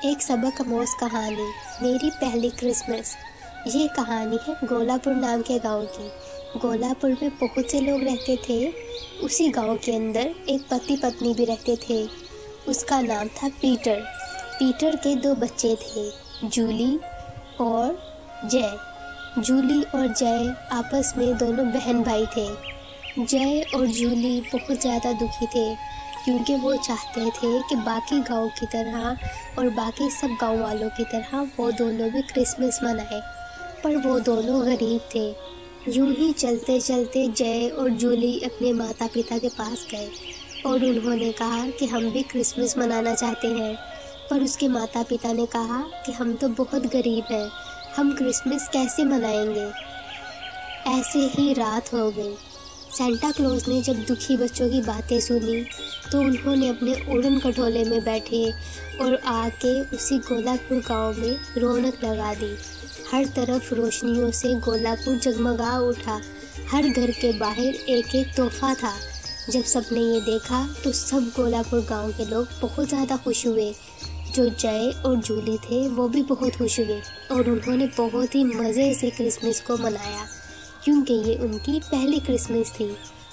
एक सबक आमोज़ कहानी, मेरी पहली क्रिसमस। ये कहानी है गोलापुर नाम के गांव की। गोलापुर में बहुत से लोग रहते थे। उसी गांव के अंदर एक पति पत्नी भी रहते थे। उसका नाम था पीटर। पीटर के दो बच्चे थे, जूली और जय। जूली और जय आपस में दोनों बहन भाई थे। जय और जूली बहुत ज़्यादा दुखी थे क्योंकि वो चाहते थे कि बाकी गांव की तरह और बाकी सब गांव वालों की तरह वो दोनों भी क्रिसमस मनाए, पर वो दोनों गरीब थे। यूं ही चलते चलते जय और जूली अपने माता पिता के पास गए और उन्होंने कहा कि हम भी क्रिसमस मनाना चाहते हैं। पर उसके माता पिता ने कहा कि हम तो बहुत गरीब हैं, हम क्रिसमस कैसे मनाएंगे। ऐसे ही रात हो गई। सेंटा क्लॉज ने जब दुखी बच्चों की बातें सुनी तो उन्होंने अपने उड़न खटोले में बैठे और आके उसी गोलापुर गांव में रौनक लगा दी। हर तरफ रोशनियों से गोलापुर जगमगा उठा। हर घर के बाहर एक एक तोहफा था। जब सबने ये देखा तो सब गोलापुर गांव के लोग बहुत ज़्यादा खुश हुए। जो जय और जूली थे वो भी बहुत खुश हुए और उन्होंने बहुत ही मज़े से क्रिसमस को मनाया क्योंकि ये उनकी पहली क्रिसमस थी।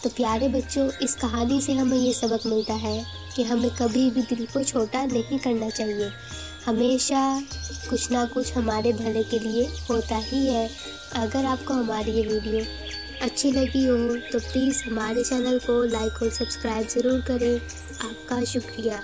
तो प्यारे बच्चों, इस कहानी से हमें ये सबक मिलता है कि हमें कभी भी दिल को छोटा नहीं करना चाहिए। हमेशा कुछ ना कुछ हमारे भले के लिए होता ही है। अगर आपको हमारी ये वीडियो अच्छी लगी हो तो प्लीज़ हमारे चैनल को लाइक और सब्सक्राइब ज़रूर करें। आपका शुक्रिया।